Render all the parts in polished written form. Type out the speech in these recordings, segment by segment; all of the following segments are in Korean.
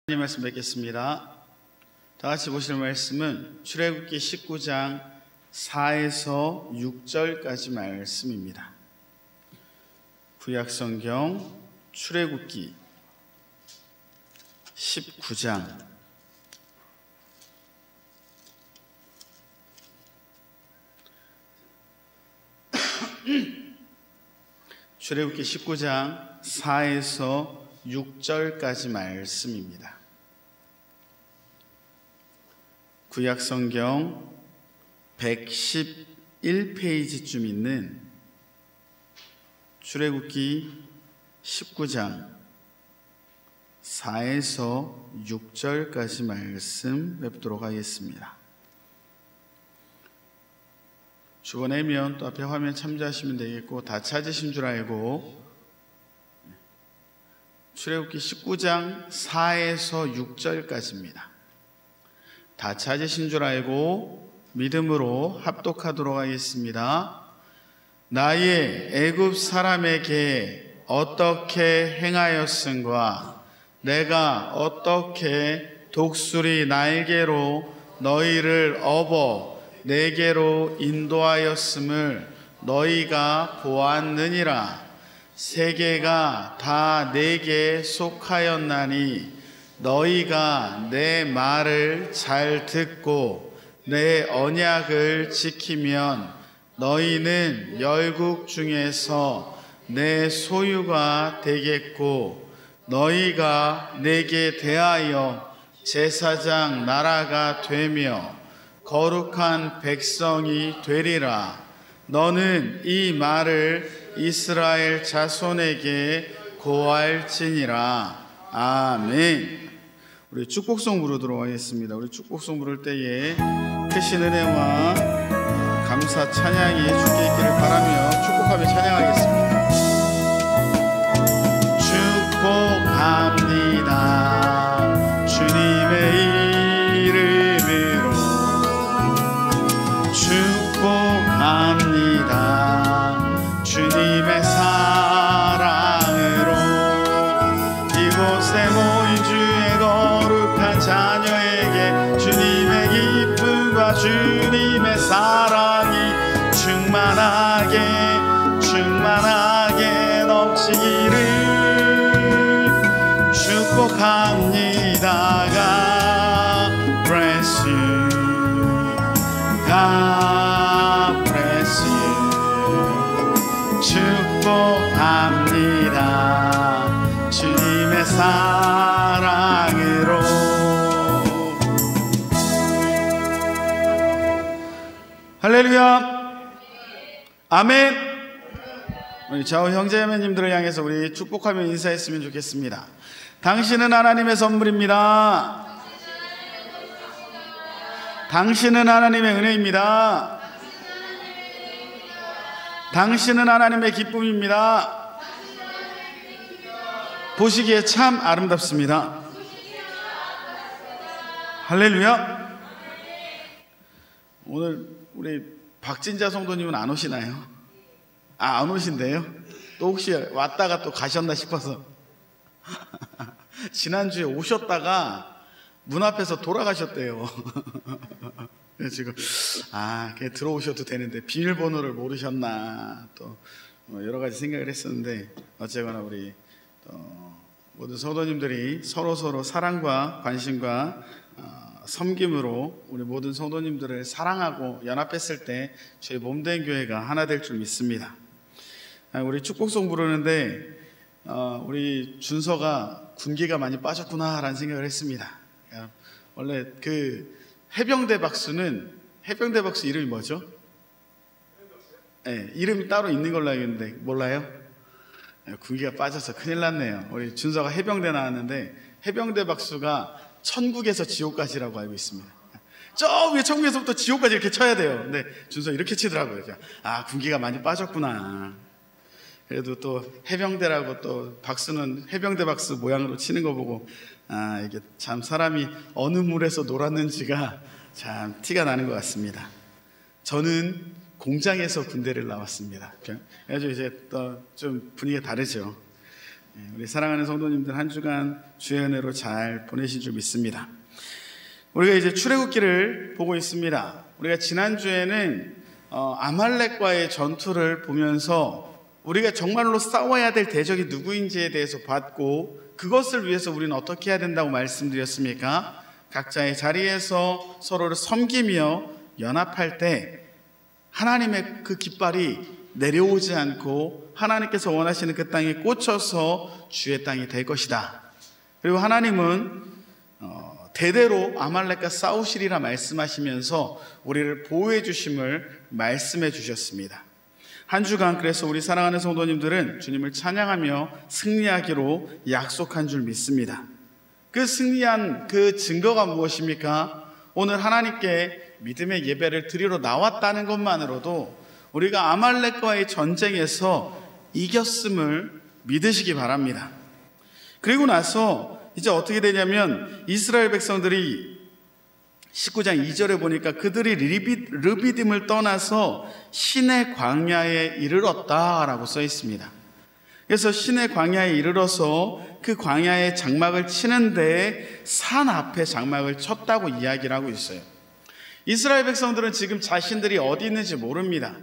하나님 말씀 뵙겠습니다. 다 같이 보실 말씀은 출애굽기 19장 4에서 6절까지 말씀입니다. 구약성경 출애굽기 19장 출애굽기 19장 4에서 6절까지 말씀입니다. 구약성경 111페이지쯤 있는 출애굽기 19장 4에서 6절까지 말씀 뵙도록 하겠습니다. 주번에면 또 앞에 화면 참조하시면 되겠고, 다 찾으신 줄 알고 출애굽기 19장 4에서 6절까지입니다. 다 찾으신 줄 알고 믿음으로 합독하도록 하겠습니다. 나의 애굽 사람에게 어떻게 행하였은과 내가 어떻게 독수리 날개로 너희를 업어 내게로 인도하였음을 너희가 보았느니라. 세계가 다 내게 속하였나니 너희가 내 말을 잘 듣고 내 언약을 지키면 너희는 열국 중에서 내 소유가 되겠고 너희가 내게 대하여 제사장 나라가 되며 거룩한 백성이 되리라. 너는 이 말을 이스라엘 자손에게 고할지니라. 아멘. 우리 축복송 부르도록 하겠습니다. 우리 축복송 부를 때에 크신 은혜와 감사 찬양이 주께 있기를 바라며 축복하며 찬양하겠습니다. 축복합니다. 주님의 이름으로 축복합니다. 주님의 사랑으로 이곳에 모인 주의 거룩한 자녀에게 주님의 기쁨과 주님의 사랑이 충만하게 넘치기를 축복합니다. God bless you. God bless you. 축복합니다. 주님의 사랑으로. 할렐루야. 아멘. 우리 좌우 형제자매님들을 향해서 우리 축복하며 인사했으면 좋겠습니다. 당신은 하나님의 선물입니다. 당신은 하나님의 은혜입니다. 당신은 하나님의 기쁨입니다. 보시기에 참 아름답습니다. 할렐루야. 오늘 우리 박진자 성도님은 안 오시나요? 안 오신대요? 또 혹시 왔다가 또 가셨나 싶어서 지난주에 오셨다가 문 앞에서 돌아가셨대요. 지금 그냥 들어오셔도 되는데 비밀번호를 모르셨나 또 여러 가지 생각을 했었는데, 어쨌거나 우리 모든 성도님들이 서로 사랑과 관심과 섬김으로 우리 모든 성도님들을 사랑하고 연합했을 때 저희 몸된 교회가 하나 될 줄 믿습니다. 우리 축복송 부르는데 우리 준서가 군기가 많이 빠졌구나 라는 생각을 했습니다. 원래 그 해병대 박수 이름이 뭐죠? 네, 이름이 따로 있는 걸로 알고 있는데 몰라요? 군기가 빠져서 큰일 났네요. 우리 준서가 해병대 나왔는데 해병대 박수가 천국에서 지옥까지라고 알고 있습니다. 저 위에 천국에서부터 지옥까지 이렇게 쳐야 돼요. 근데 준서 이렇게 치더라고요. 군기가 많이 빠졌구나. 그래도 또 해병대라고 또 박수는 해병대 박수 모양으로 치는 거 보고 이게 참 사람이 어느 물에서 놀았는지가 참 티가 나는 것 같습니다. 저는 공장에서 군대를 나왔습니다. 그래서 이제 또 좀 분위기가 다르죠. 우리 사랑하는 성도님들 한 주간 주의 은혜로 잘 보내신 줄 믿습니다. 우리가 이제 출애굽기를 보고 있습니다. 우리가 지난주에는 아말렉과의 전투를 보면서 우리가 정말로 싸워야 될 대적이 누구인지에 대해서 봤고, 그것을 위해서 우리는 어떻게 해야 된다고 말씀드렸습니까? 각자의 자리에서 서로를 섬기며 연합할 때 하나님의 그 깃발이 내려오지 않고 하나님께서 원하시는 그 땅에 꽂혀서 주의 땅이 될 것이다. 그리고 하나님은 대대로 아말렉과 싸우시리라 말씀하시면서 우리를 보호해 주심을 말씀해 주셨습니다. 한 주간 그래서 우리 사랑하는 성도님들은 주님을 찬양하며 승리하기로 약속한 줄 믿습니다. 그 승리한 그 증거가 무엇입니까? 오늘 하나님께 믿음의 예배를 드리러 나왔다는 것만으로도 우리가 아말렉과의 전쟁에서 이겼음을 믿으시기 바랍니다. 그리고 나서 이제 어떻게 되냐면 이스라엘 백성들이 19장 2절에 보니까 그들이 르비딤을 떠나서 신의 광야에 이르렀다라고 써 있습니다. 그래서 신의 광야에 이르러서 그 광야에 장막을 치는데 산 앞에 장막을 쳤다고 이야기를 하고 있어요. 이스라엘 백성들은 지금 자신들이 어디 있는지 모릅니다.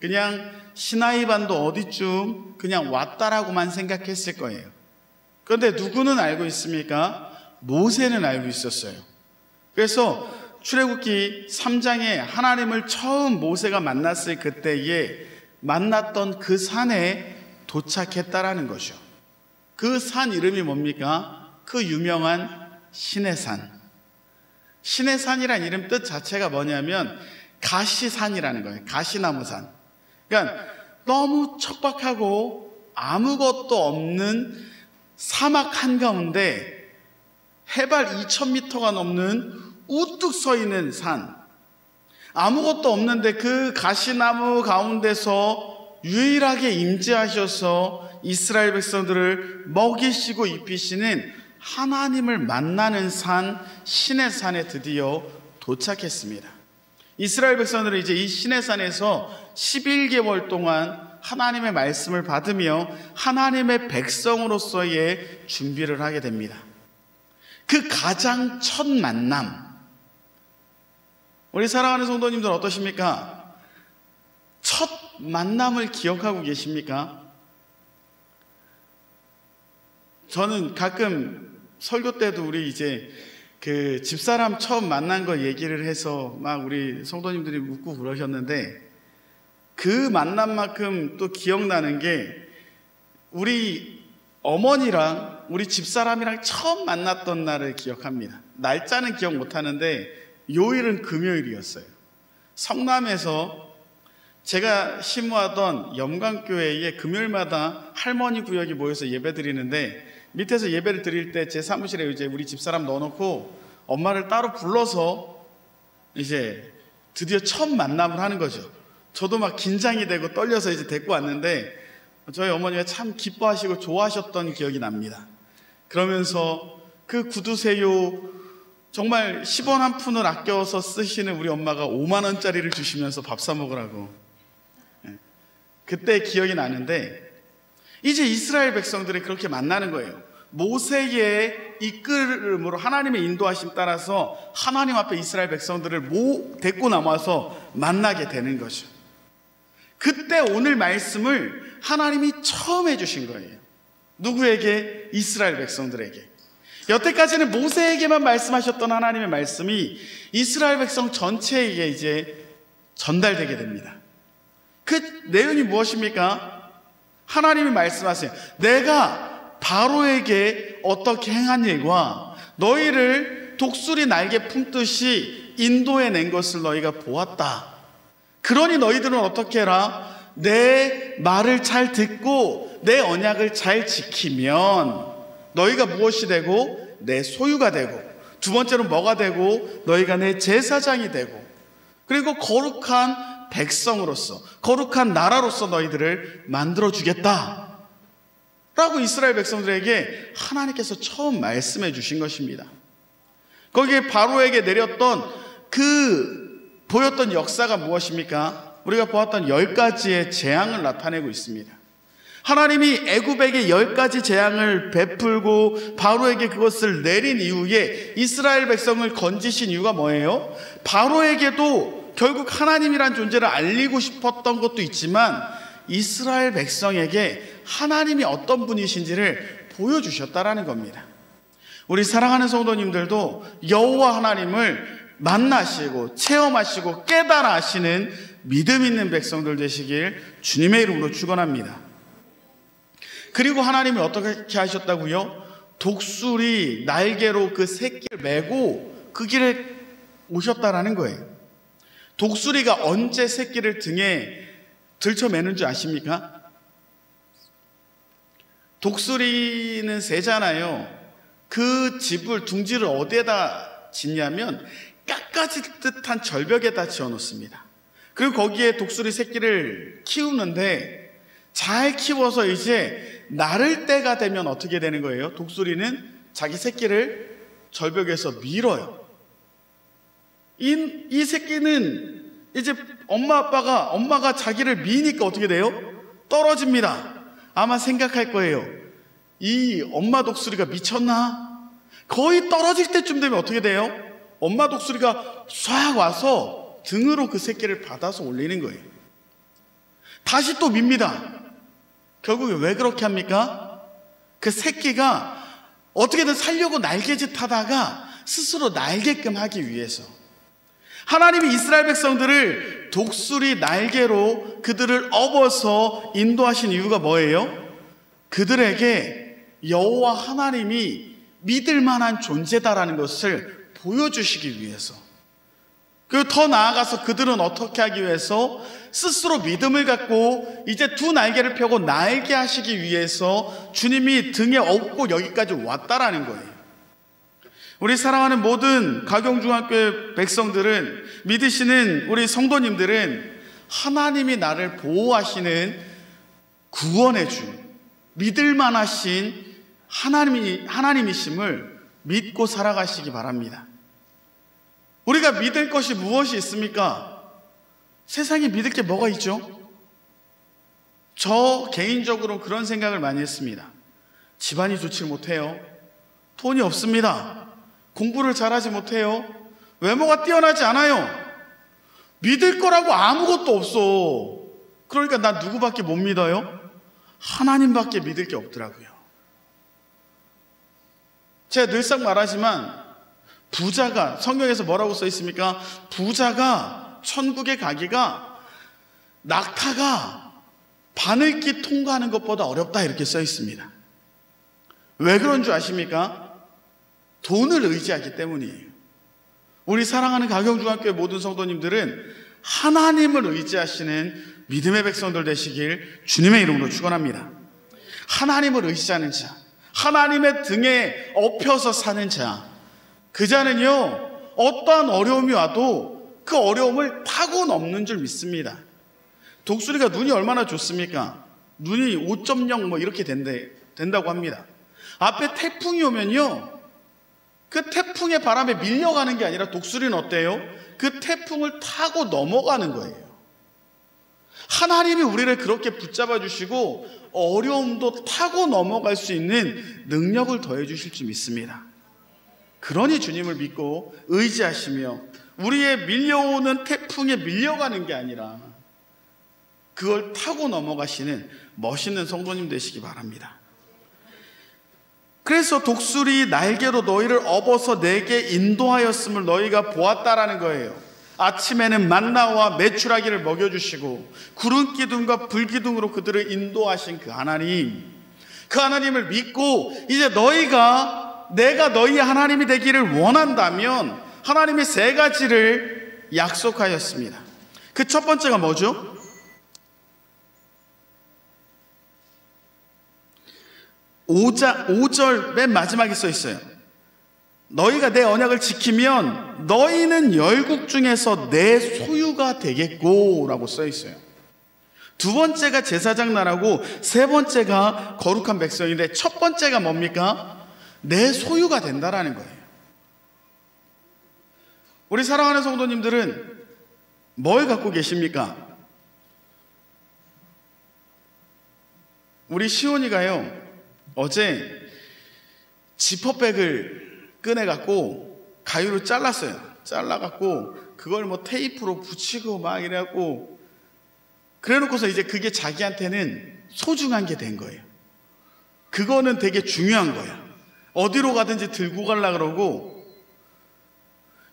그냥 시나이 반도 어디쯤 그냥 왔다라고만 생각했을 거예요. 그런데 누구는 알고 있습니까? 모세는 알고 있었어요. 그래서 출애굽기 3장에 하나님을 처음 모세가 만났을 그때에 만났던 그 산에 도착했다라는 거죠. 그 산 이름이 뭡니까? 그 유명한 시내산. 시내산이란 이름 뜻 자체가 뭐냐면 가시산이라는 거예요. 가시나무산. 그러니까 너무 척박하고 아무것도 없는 사막 한가운데 해발 2000m가 넘는 우뚝 서 있는 산, 아무것도 없는데 그 가시나무 가운데서 유일하게 임재하셔서 이스라엘 백성들을 먹이시고 입히시는 하나님을 만나는 산, 신의 산에 드디어 도착했습니다. 이스라엘 백성들은 이제 이 신의 산에서 11개월 동안 하나님의 말씀을 받으며 하나님의 백성으로서의 준비를 하게 됩니다. 그 가장 첫 만남, 우리 사랑하는 성도님들 어떠십니까? 첫 만남을 기억하고 계십니까? 저는 가끔 설교 때도 우리 이제 그 집사람 처음 만난 거 얘기를 해서 막 우리 성도님들이 웃고 그러셨는데, 그 만남만큼 또 기억나는 게 우리 어머니랑 우리 집사람이랑 처음 만났던 날을 기억합니다. 날짜는 기억 못하는데 요일은 금요일이었어요. 성남에서 제가 심무하던 염강교회에 금요일마다 할머니 구역이 모여서 예배 드리는데, 밑에서 예배를 드릴 때 제 사무실에 이제 우리 집사람 넣어놓고 엄마를 따로 불러서 이제 드디어 첫 만남을 하는 거죠. 저도 막 긴장이 되고 떨려서 이제 데리고 왔는데 저희 어머니가 참 기뻐하시고 좋아하셨던 기억이 납니다. 그러면서 그 구두쇠요 정말 10원 한 푼을 아껴서 쓰시는 우리 엄마가 5만 원짜리를 주시면서 밥 사 먹으라고, 그때 기억이 나는데, 이제 이스라엘 백성들이 그렇게 만나는 거예요. 모세의 이끌음으로 하나님의 인도하심 따라서 하나님 앞에 이스라엘 백성들을 데리고 나와서 만나게 되는 거죠. 그때 오늘 말씀을 하나님이 처음 해주신 거예요. 누구에게? 이스라엘 백성들에게. 여태까지는 모세에게만 말씀하셨던 하나님의 말씀이 이스라엘 백성 전체에게 이제 전달되게 됩니다. 그 내용이 무엇입니까? 하나님이 말씀하세요. 내가 바로에게 어떻게 행한 일과 너희를 독수리 날개 품듯이 인도해낸 것을 너희가 보았다. 그러니 너희들은 어떻게 해라? 내 말을 잘 듣고 내 언약을 잘 지키면 너희가 무엇이 되고? 내 소유가 되고, 두 번째로 뭐가 되고? 너희가 내 제사장이 되고, 그리고 거룩한 백성으로서, 거룩한 나라로서 너희들을 만들어주겠다 라고 이스라엘 백성들에게 하나님께서 처음 말씀해 주신 것입니다. 거기에 바로에게 내렸던 보였던 역사가 무엇입니까? 우리가 보았던 10가지의 재앙을 나타내고 있습니다. 하나님이 애굽에게 10가지 재앙을 베풀고 바로에게 그것을 내린 이후에 이스라엘 백성을 건지신 이유가 뭐예요? 바로에게도 결국 하나님이란 존재를 알리고 싶었던 것도 있지만 이스라엘 백성에게 하나님이 어떤 분이신지를 보여주셨다라는 겁니다. 우리 사랑하는 성도님들도 여호와 하나님을 만나시고 체험하시고 깨달아 아시는 믿음 있는 백성들 되시길 주님의 이름으로 축원합니다. 그리고 하나님이 어떻게 하셨다고요? 독수리 날개로 그 새끼를 메고 그 길에 오셨다라는 거예요. 독수리가 언제 새끼를 등에 들쳐매는 줄 아십니까? 독수리는 새잖아요. 그 집을 둥지를 어디에다 짓냐면 깎아질 듯한 절벽에다 지어놓습니다. 그리고 거기에 독수리 새끼를 키우는데 잘 키워서 이제 나를 때가 되면 어떻게 되는 거예요? 독수리는 자기 새끼를 절벽에서 밀어요. 이 새끼는 이제 엄마가 자기를 미니까 어떻게 돼요? 떨어집니다. 아마 생각할 거예요. 이 엄마 독수리가 미쳤나? 거의 떨어질 때쯤 되면 어떻게 돼요? 엄마 독수리가 쏴 와서 등으로 그 새끼를 받아서 올리는 거예요. 다시 또 밉니다. 결국에 왜 그렇게 합니까? 그 새끼가 어떻게든 살려고 날개짓 하다가 스스로 날게끔 하기 위해서. 하나님이 이스라엘 백성들을 독수리 날개로 그들을 업어서 인도하신 이유가 뭐예요? 그들에게 여호와 하나님이 믿을 만한 존재다라는 것을 보여주시기 위해서. 그리고 더 나아가서 그들은 어떻게 하기 위해서? 스스로 믿음을 갖고 이제 두 날개를 펴고 날게 하시기 위해서 주님이 등에 업고 여기까지 왔다라는 거예요. 우리 사랑하는 모든 가경중학교의 백성들은, 믿으시는 우리 성도님들은 하나님이 나를 보호하시는 구원의 주, 믿을 만하신 하나님이심을 믿고 살아가시기 바랍니다. 우리가 믿을 것이 무엇이 있습니까? 세상에 믿을 게 뭐가 있죠? 저 개인적으로 그런 생각을 많이 했습니다. 집안이 좋지 못해요. 돈이 없습니다. 공부를 잘하지 못해요. 외모가 뛰어나지 않아요. 믿을 거라고 아무것도 없어. 그러니까 나 누구밖에 못 믿어요? 하나님밖에 믿을 게 없더라고요. 제가 늘상 말하지만 부자가, 성경에서 뭐라고 써 있습니까? 부자가 천국에 가기가 낙타가 바늘길 통과하는 것보다 어렵다, 이렇게 써 있습니다. 왜 그런 줄 아십니까? 돈을 의지하기 때문이에요. 우리 사랑하는 가경중학교의 모든 성도님들은 하나님을 의지하시는 믿음의 백성들 되시길 주님의 이름으로 축원합니다. 하나님을 의지하는 자, 하나님의 등에 업혀서 사는 자, 그 자는요 어떠한 어려움이 와도 그 어려움을 타고 넘는 줄 믿습니다. 독수리가 눈이 얼마나 좋습니까? 눈이 5.0 뭐 이렇게 된다고 합니다. 앞에 태풍이 오면요 그 태풍의 바람에 밀려가는 게 아니라 독수리는 어때요? 그 태풍을 타고 넘어가는 거예요. 하나님이 우리를 그렇게 붙잡아 주시고 어려움도 타고 넘어갈 수 있는 능력을 더해 주실 줄 믿습니다. 그러니 주님을 믿고 의지하시며 우리의 밀려오는 태풍에 밀려가는 게 아니라 그걸 타고 넘어가시는 멋있는 성도님 되시기 바랍니다. 그래서 독수리 날개로 너희를 업어서 내게 인도하였음을 너희가 보았다라는 거예요. 아침에는 만나와 메추라기를 먹여주시고 구름기둥과 불기둥으로 그들을 인도하신 그 하나님, 그 하나님을 믿고 이제 내가 너희의 하나님이 되기를 원한다면 하나님이 3가지를 약속하였습니다. 그 첫 번째가 뭐죠? 5절 맨 마지막에 써 있어요. 너희가 내 언약을 지키면 너희는 열국 중에서 내 소유가 되겠고 라고 써 있어요. 두 번째가 제사장 나라고 세 번째가 거룩한 백성인데 첫 번째가 뭡니까? 내 소유가 된다라는 거예요. 우리 사랑하는 성도님들은 뭘 갖고 계십니까? 우리 시온이가요, 어제 지퍼백을 꺼내갖고 가위로 잘랐어요. 잘라갖고 그걸 뭐 테이프로 붙이고 막 이래갖고 그래놓고서 이제 그게 자기한테는 소중한 게 된 거예요. 그거는 되게 중요한 거야. 어디로 가든지 들고 가려고 그러고.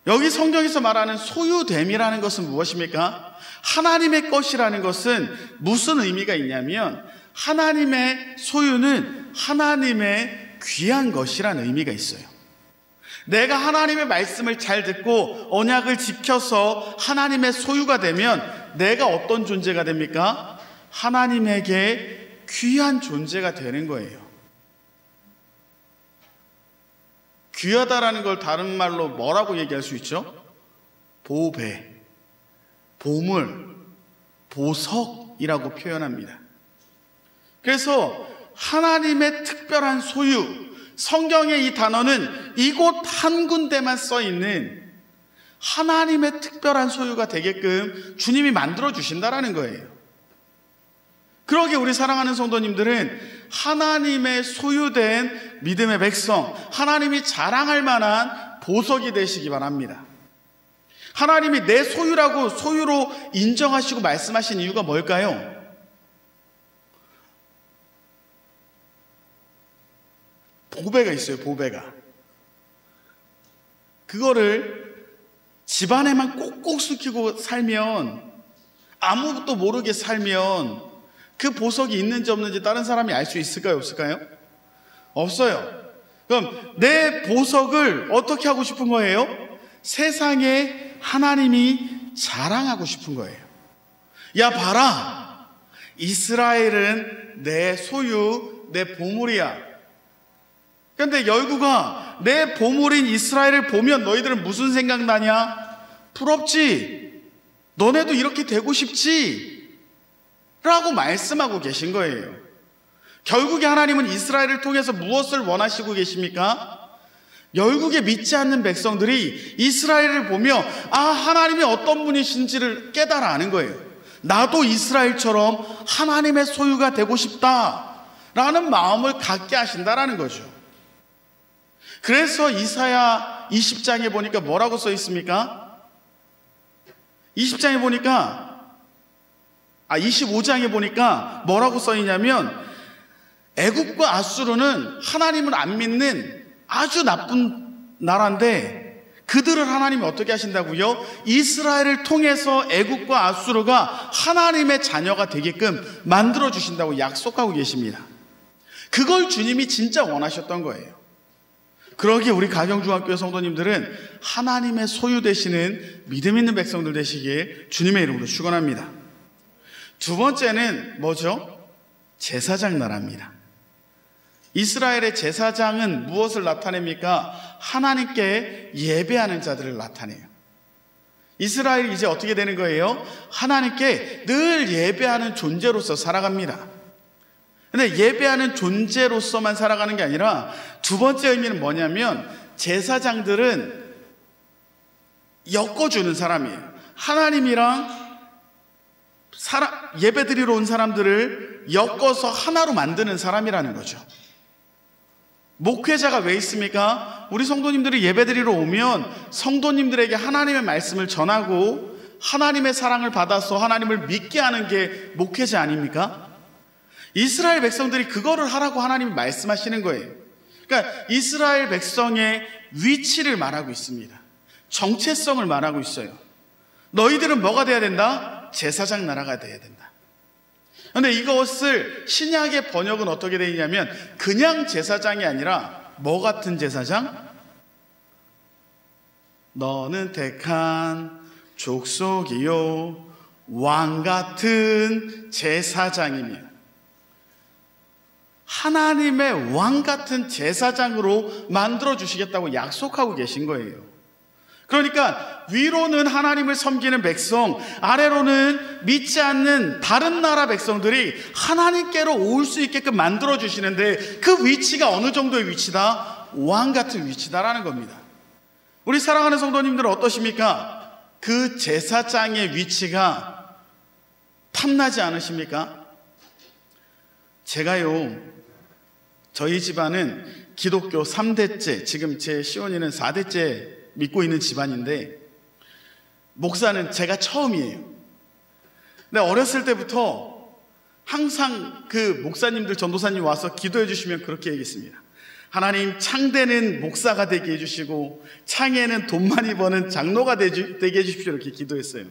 여기 성경에서 말하는 소유됨이라는 것은 무엇입니까? 하나님의 것이라는 것은 무슨 의미가 있냐면, 하나님의 소유는 하나님의 귀한 것이라는 의미가 있어요. 내가 하나님의 말씀을 잘 듣고 언약을 지켜서 하나님의 소유가 되면 내가 어떤 존재가 됩니까? 하나님에게 귀한 존재가 되는 거예요. 귀하다라는 걸 다른 말로 뭐라고 얘기할 수 있죠? 보배, 보물, 보석이라고 표현합니다. 그래서 하나님의 특별한 소유, 성경의 이 단어는 이곳 한 군데만 써 있는 하나님의 특별한 소유가 되게끔 주님이 만들어 주신다라는 거예요. 그러기에 우리 사랑하는 성도님들은 하나님의 소유된 믿음의 백성, 하나님이 자랑할 만한 보석이 되시기 바랍니다. 하나님이 내 소유라고 소유로 인정하시고 말씀하신 이유가 뭘까요? 보배가 있어요. 보배가. 그거를 집안에만 꼭꼭 숨기고 살면, 아무것도 모르게 살면 그 보석이 있는지 없는지 다른 사람이 알 수 있을까요? 없을까요? 없어요. 그럼 내 보석을 어떻게 하고 싶은 거예요? 세상에 하나님이 자랑하고 싶은 거예요. 야, 봐라, 이스라엘은 내 소유, 내 보물이야. 그런데 열구가 내 보물인 이스라엘을 보면 너희들은 무슨 생각나냐? 부럽지? 너네도 이렇게 되고 싶지? 라고 말씀하고 계신 거예요. 결국에 하나님은 이스라엘을 통해서 무엇을 원하시고 계십니까? 열국에 믿지 않는 백성들이 이스라엘을 보며 하나님이 어떤 분이신지를 깨달아 아는 거예요. 나도 이스라엘처럼 하나님의 소유가 되고 싶다라는 마음을 갖게 하신다라는 거죠. 그래서 이사야 20장에 보니까 뭐라고 써 있습니까? 20장에 보니까 25장에 보니까 뭐라고 써 있냐면, 애굽과 아수르는 하나님을 안 믿는 아주 나쁜 나라인데 그들을 하나님이 어떻게 하신다고요? 이스라엘을 통해서 애굽과 아수르가 하나님의 자녀가 되게끔 만들어 주신다고 약속하고 계십니다. 그걸 주님이 진짜 원하셨던 거예요. 그러기에 우리 가경중학교 성도님들은 하나님의 소유 되시는 믿음 있는 백성들 되시기에 주님의 이름으로 축원합니다. 두 번째는 뭐죠? 제사장 나라입니다. 이스라엘의 제사장은 무엇을 나타냅니까? 하나님께 예배하는 자들을 나타내요. 이스라엘이 이제 어떻게 되는 거예요? 하나님께 늘 예배하는 존재로서 살아갑니다. 근데 예배하는 존재로서만 살아가는 게 아니라 두 번째 의미는 뭐냐면, 제사장들은 엮어주는 사람이에요. 하나님이랑 예배드리러 온 사람들을 엮어서 하나로 만드는 사람이라는 거죠. 목회자가 왜 있습니까? 우리 성도님들이 예배드리러 오면 성도님들에게 하나님의 말씀을 전하고 하나님의 사랑을 받아서 하나님을 믿게 하는 게 목회자 아닙니까? 이스라엘 백성들이 그거를 하라고 하나님이 말씀하시는 거예요. 그러니까 이스라엘 백성의 위치를 말하고 있습니다. 정체성을 말하고 있어요. 너희들은 뭐가 돼야 된다? 제사장 나라가 돼야 된다. 그런데 이것을 신약의 번역은 어떻게 되어 있냐면, 그냥 제사장이 아니라 뭐 같은 제사장? 너는 택한 족속이요 왕 같은 제사장이며, 하나님의 왕 같은 제사장으로 만들어 주시겠다고 약속하고 계신 거예요. 그러니까 위로는 하나님을 섬기는 백성, 아래로는 믿지 않는 다른 나라 백성들이 하나님께로 올 수 있게끔 만들어 주시는데, 그 위치가 어느 정도의 위치다? 왕 같은 위치다라는 겁니다. 우리 사랑하는 성도님들은 어떠십니까? 그 제사장의 위치가 탐나지 않으십니까? 제가요, 저희 집안은 기독교 3대째, 지금 제 시온이는 4대째 믿고 있는 집안인데, 목사는 제가 처음이에요. 근데 어렸을 때부터 항상 그 목사님들, 전도사님 와서 기도해 주시면 그렇게 얘기했습니다. 하나님, 창대는 목사가 되게 해주시고 창에는 돈 많이 버는 장로가 되게 해주십시오, 이렇게 기도했어요.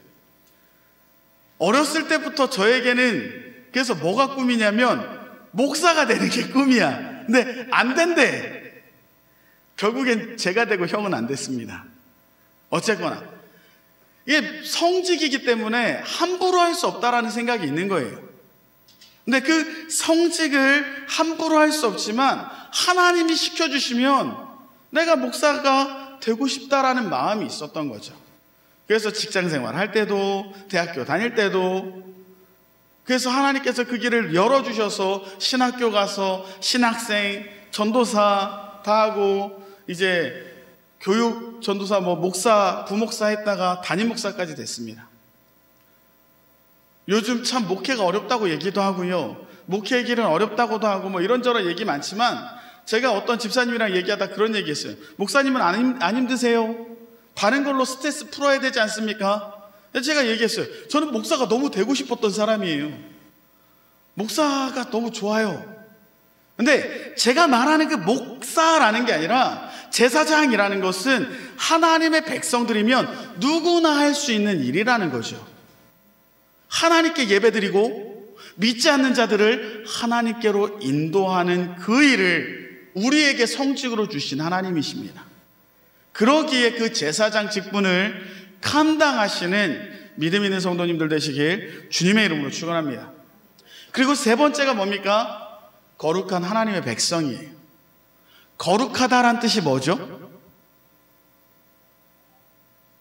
어렸을 때부터 저에게는 그래서 뭐가 꿈이냐면 목사가 되는 게 꿈이야. 근데 안 된대. 결국엔 제가 되고 형은 안 됐습니다. 어쨌거나 이게 성직이기 때문에 함부로 할 수 없다라는 생각이 있는 거예요. 근데 그 성직을 함부로 할 수 없지만 하나님이 시켜주시면 내가 목사가 되고 싶다라는 마음이 있었던 거죠. 그래서 직장생활 할 때도, 대학교 다닐 때도, 그래서 하나님께서 그 길을 열어주셔서 신학교 가서 신학생, 전도사 다 하고 이제 교육, 전도사, 목사, 부목사 했다가 담임 목사까지 됐습니다. 요즘 참 목회가 어렵다고 얘기도 하고요, 목회의 길은 어렵다고도 하고 이런저런 얘기 많지만, 제가 어떤 집사님이랑 얘기하다 그런 얘기 했어요. 목사님은 안 힘드세요? 다른 걸로 스트레스 풀어야 되지 않습니까? 제가 얘기했어요. 저는 목사가 너무 되고 싶었던 사람이에요. 목사가 너무 좋아요. 근데 제가 말하는 그 목사라는 게 아니라 제사장이라는 것은 하나님의 백성들이면 누구나 할 수 있는 일이라는 거죠. 하나님께 예배드리고 믿지 않는 자들을 하나님께로 인도하는 그 일을 우리에게 성직으로 주신 하나님이십니다. 그러기에 그 제사장 직분을 감당하시는 믿음 있는 성도님들 되시길 주님의 이름으로 축원합니다. 그리고 세 번째가 뭡니까? 거룩한 하나님의 백성이에요. 거룩하다란 뜻이 뭐죠?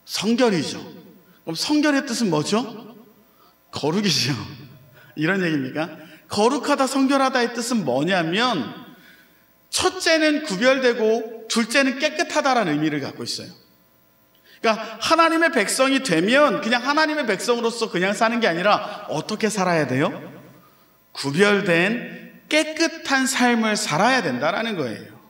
성결이죠. 그럼 성결의 뜻은 뭐죠? 거룩이죠. 이런 얘기입니까? 거룩하다, 성결하다의 뜻은 뭐냐면, 첫째는 구별되고 둘째는 깨끗하다라는 의미를 갖고 있어요. 그러니까 하나님의 백성이 되면 그냥 하나님의 백성으로서 그냥 사는 게 아니라 어떻게 살아야 돼요? 구별된 깨끗한 삶을 살아야 된다라는 거예요.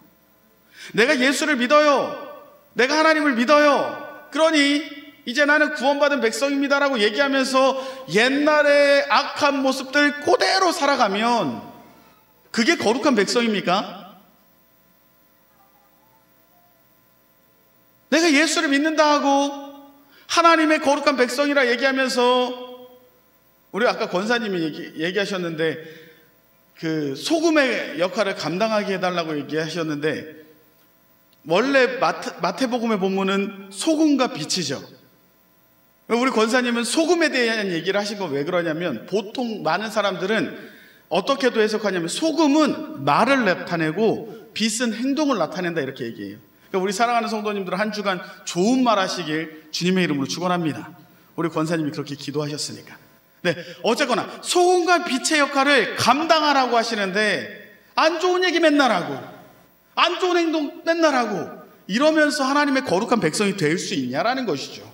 내가 예수를 믿어요, 내가 하나님을 믿어요, 그러니 이제 나는 구원받은 백성입니다라고 얘기하면서 옛날의 악한 모습들 그대로 살아가면 그게 거룩한 백성입니까? 내가 예수를 믿는다 하고 하나님의 거룩한 백성이라 얘기하면서, 우리 아까 권사님이 얘기하셨는데 그 소금의 역할을 감당하게 해달라고 얘기하셨는데, 원래 마태복음의 본문은 소금과 빛이죠. 우리 권사님은 소금에 대한 얘기를 하신 건 왜 그러냐면, 보통 많은 사람들은 어떻게도 해석하냐면 소금은 말을 나타내고 빛은 행동을 나타낸다, 이렇게 얘기해요. 그러니까 우리 사랑하는 성도님들 한 주간 좋은 말 하시길 주님의 이름으로 축원합니다. 우리 권사님이 그렇게 기도하셨으니까. 네, 어쨌거나 소금과 빛의 역할을 감당하라고 하시는데 안 좋은 얘기 맨날 하고 안 좋은 행동 맨날 하고 이러면서 하나님의 거룩한 백성이 될 수 있냐라는 것이죠.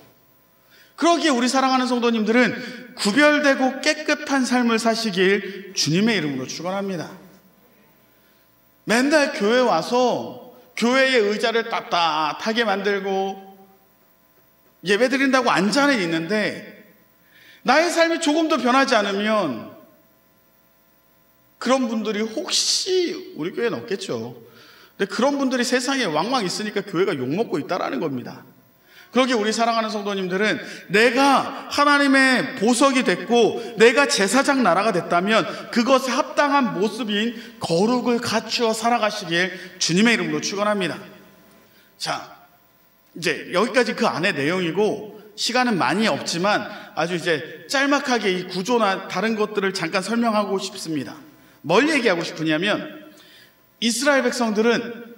그러기에 우리 사랑하는 성도님들은 구별되고 깨끗한 삶을 사시길 주님의 이름으로 축원합니다. 맨날 교회 와서 교회의 의자를 따뜻하게 만들고 예배드린다고 앉아는 있는데 나의 삶이 조금 더 변하지 않으면 그런 분들이 혹시 우리 교회는 없겠죠. 근데 그런 분들이 세상에 왕왕 있으니까 교회가 욕먹고 있다라는 겁니다. 그러기에 우리 사랑하는 성도님들은 내가 하나님의 보석이 됐고 내가 제사장 나라가 됐다면 그것에 합당한 모습인 거룩을 갖추어 살아가시길 주님의 이름으로 축원합니다. 자, 이제 여기까지 그 안의 내용이고 시간은 많이 없지만 아주 이제 짤막하게 이 구조나 다른 것들을 잠깐 설명하고 싶습니다. 뭘 얘기하고 싶으냐면, 이스라엘 백성들은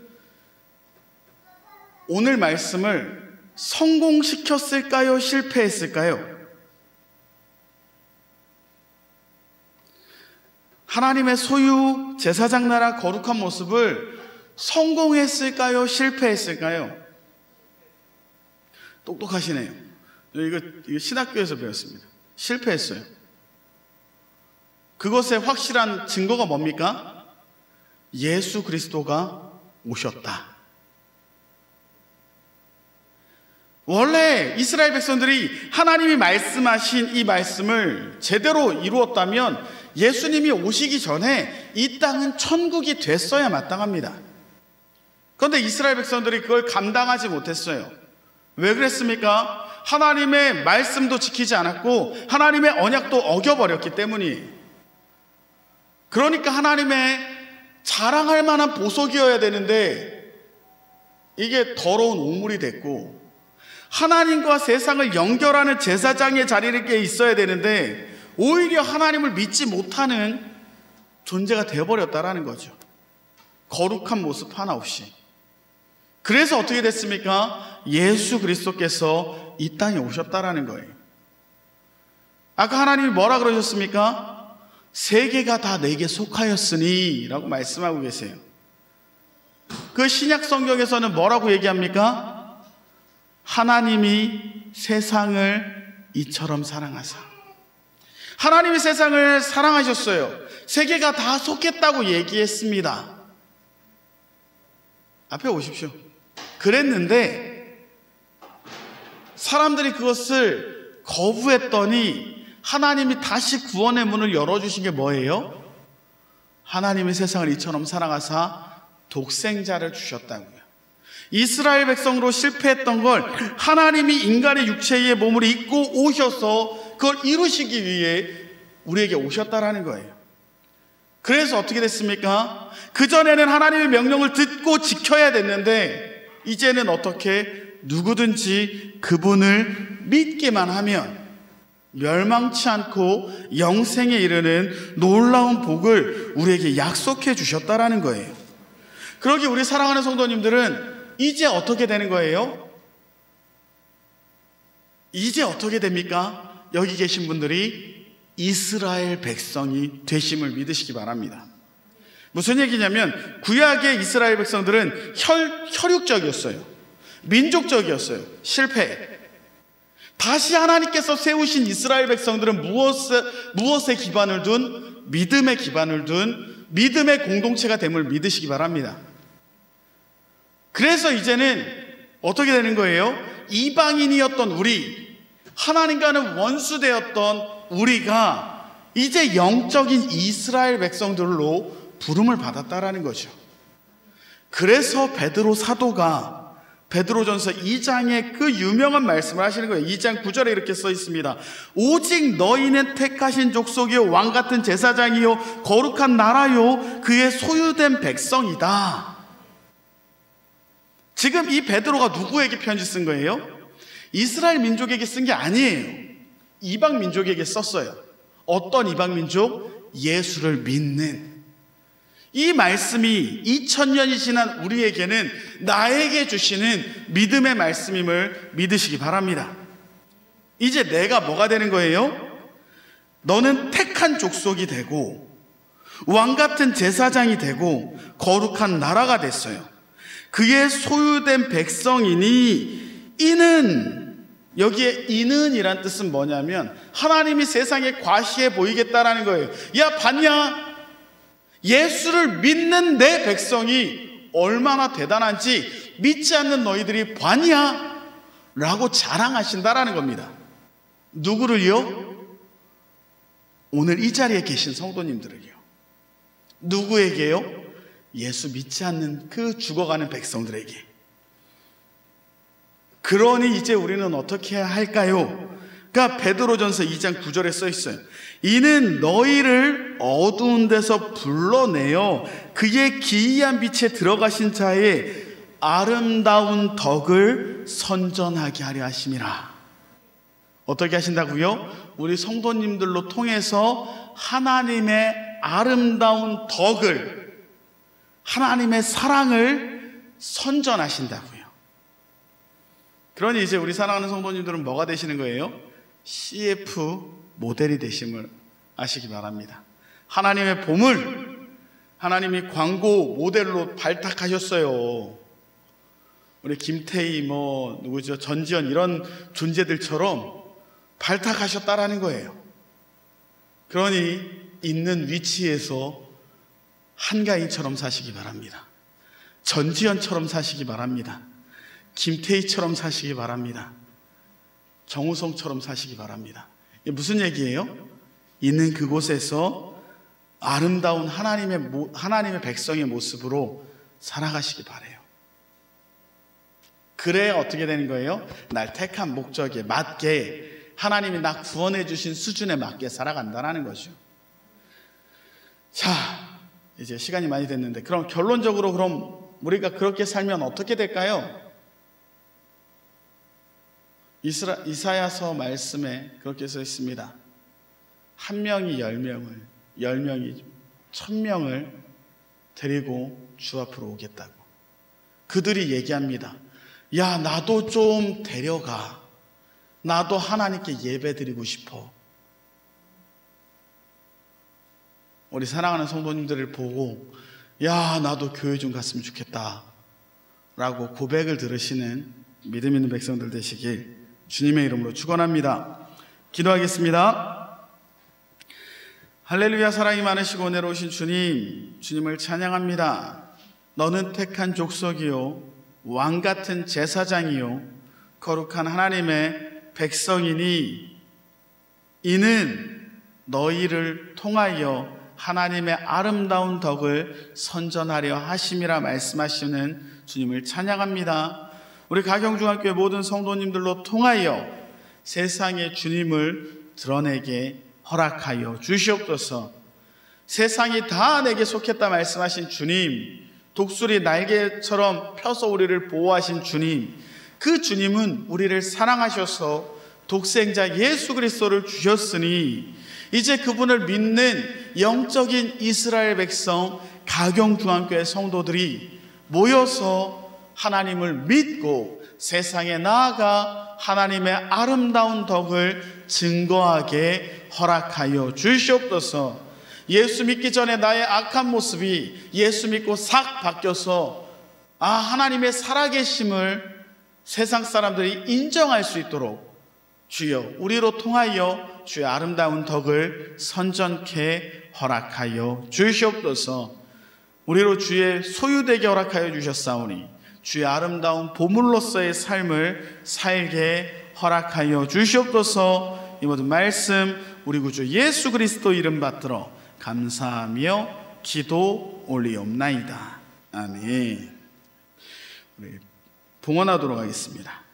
오늘 말씀을 성공시켰을까요? 실패했을까요? 하나님의 소유 제사장 나라 거룩한 모습을 성공했을까요? 실패했을까요? 똑똑하시네요. 이거 신학교에서 배웠습니다. 실패했어요. 그것의 확실한 증거가 뭡니까? 예수 그리스도가 오셨다. 원래 이스라엘 백성들이 하나님이 말씀하신 이 말씀을 제대로 이루었다면 예수님이 오시기 전에 이 땅은 천국이 됐어야 마땅합니다. 그런데 이스라엘 백성들이 그걸 감당하지 못했어요. 왜 그랬습니까? 하나님의 말씀도 지키지 않았고 하나님의 언약도 어겨버렸기 때문이에요. 그러니까 하나님의 자랑할 만한 보석이어야 되는데 이게 더러운 옥물이 됐고, 하나님과 세상을 연결하는 제사장의 자리에 있어야 되는데 오히려 하나님을 믿지 못하는 존재가 되어버렸다라는 거죠. 거룩한 모습 하나 없이. 그래서 어떻게 됐습니까? 예수 그리스도께서 이 땅에 오셨다라는 거예요. 아까 하나님이 뭐라 그러셨습니까? 세계가 다 내게 속하였으니 라고 말씀하고 계세요. 그 신약 성경에서는 뭐라고 얘기합니까? 하나님이 세상을 이처럼 사랑하사. 하나님이 세상을 사랑하셨어요. 세계가 다 속했다고 얘기했습니다. 앞에 오십시오. 그랬는데 사람들이 그것을 거부했더니 하나님이 다시 구원의 문을 열어주신 게 뭐예요? 하나님이 세상을 이처럼 사랑하사 독생자를 주셨다고요. 이스라엘 백성으로 실패했던 걸 하나님이 인간의 육체의 몸을 입고 오셔서 그걸 이루시기 위해 우리에게 오셨다라는 거예요. 그래서 어떻게 됐습니까? 그전에는 하나님의 명령을 듣고 지켜야 됐는데 이제는 어떻게 누구든지 그분을 믿기만 하면 멸망치 않고 영생에 이르는 놀라운 복을 우리에게 약속해 주셨다라는 거예요. 그러기 우리 사랑하는 성도님들은 이제 어떻게 되는 거예요? 이제 어떻게 됩니까? 여기 계신 분들이 이스라엘 백성이 되심을 믿으시기 바랍니다. 무슨 얘기냐면 구약의 이스라엘 백성들은 혈육적이었어요. 민족적이었어요. 실패. 다시 하나님께서 세우신 이스라엘 백성들은 무엇에 기반을 둔? 믿음의 기반을 둔 믿음의 공동체가 됨을 믿으시기 바랍니다. 그래서 이제는 어떻게 되는 거예요? 이방인이었던 우리, 하나님과는 원수되었던 우리가 이제 영적인 이스라엘 백성들로 부름을 받았다라는 거죠. 그래서 베드로 사도가 베드로전서 2장에 그 유명한 말씀을 하시는 거예요. 2장 9절에 이렇게 써 있습니다. 오직 너희는 택하신 족속이요 왕같은 제사장이요 거룩한 나라요 그의 소유된 백성이다. 지금 이 베드로가 누구에게 편지 쓴 거예요? 이스라엘 민족에게 쓴 게 아니에요. 이방 민족에게 썼어요. 어떤 이방 민족? 예수를 믿는. 이 말씀이 2000년이 지난 우리에게는 나에게 주시는 믿음의 말씀임을 믿으시기 바랍니다. 이제 내가 뭐가 되는 거예요? 너는 택한 족속이 되고 왕같은 제사장이 되고 거룩한 나라가 됐어요. 그의 소유된 백성이니 이는, 여기에 이는 이란 뜻은 뭐냐면 하나님이 세상에 과시해 보이겠다라는 거예요. 야 봤냐? 예수를 믿는 내 백성이 얼마나 대단한지 믿지 않는 너희들이 봤냐? 라고 자랑하신다라는 겁니다. 누구를요? 오늘 이 자리에 계신 성도님들을요. 누구에게요? 예수 믿지 않는 그 죽어가는 백성들에게. 그러니 이제 우리는 어떻게 해야 할까요? 그러니까 베드로전서 2장 9절에 써 있어요. 이는 너희를 어두운 데서 불러내어 그의 기이한 빛에 들어가신 자의 아름다운 덕을 선전하게 하려 하심이라. 어떻게 하신다고요? 우리 성도님들로 통해서 하나님의 아름다운 덕을, 하나님의 사랑을 선전하신다고요. 그러니 이제 우리 사랑하는 성도님들은 뭐가 되시는 거예요? CF 모델이 되심을 아시기 바랍니다. 하나님의 보물, 하나님이 광고 모델로 발탁하셨어요. 우리 김태희 누구죠? 전지현 이런 존재들처럼 발탁하셨다라는 거예요. 그러니 있는 위치에서 한가인처럼 사시기 바랍니다. 전지현처럼 사시기 바랍니다. 김태희처럼 사시기 바랍니다. 정우성처럼 사시기 바랍니다. 이게 무슨 얘기예요? 있는 그곳에서 아름다운 하나님의 백성의 모습으로 살아가시기 바라요. 그래야 어떻게 되는 거예요? 날 택한 목적에 맞게 하나님이 나 구원해 주신 수준에 맞게 살아간다는 거죠. 자, 이제 시간이 많이 됐는데 그럼 결론적으로 그럼 우리가 그렇게 살면 어떻게 될까요? 이사야서 말씀에 그렇게 써 있습니다. 한 명이 10명을, 10명이 1000명을 데리고 주 앞으로 오겠다고. 그들이 얘기합니다. 야, 나도 좀 데려가. 나도 하나님께 예배 드리고 싶어. 우리 사랑하는 성도님들을 보고 야, 나도 교회 좀 갔으면 좋겠다 라고 고백을 들으시는 믿음 있는 백성들 되시길 주님의 이름으로 축원합니다. 기도하겠습니다. 할렐루야. 사랑이 많으시고 은혜로우신 주님, 주님을 찬양합니다. 너는 택한 족속이요 왕같은 제사장이요 거룩한 하나님의 백성이니 이는 너희를 통하여 하나님의 아름다운 덕을 선전하려 하심이라 말씀하시는 주님을 찬양합니다. 우리 가경중학교의 모든 성도님들로 통하여 세상의 주님을 드러내게 허락하여 주시옵소서. 세상이 다 내게 속했다 말씀하신 주님, 독수리 날개처럼 펴서 우리를 보호하신 주님, 그 주님은 우리를 사랑하셔서 독생자 예수 그리스도를 주셨으니 이제 그분을 믿는 영적인 이스라엘 백성 가경중앙교회 성도들이 모여서 하나님을 믿고 세상에 나아가 하나님의 아름다운 덕을 증거하게 허락하여 주시옵소서. 예수 믿기 전에 나의 악한 모습이 예수 믿고 싹 바뀌어서 하나님의 살아계심을 세상 사람들이 인정할 수 있도록 주여 우리로 통하여 주의 아름다운 덕을 선전케 허락하여 주시옵소서. 우리로 주의 소유되게 허락하여 주셨사오니 주의 아름다운 보물로서의 삶을 살게 허락하여 주시옵소서. 이 모든 말씀 우리 구주 예수 그리스도 이름 받들어 감사하며 기도 올리옵나이다. 아멘. 우리 봉헌하도록 하겠습니다.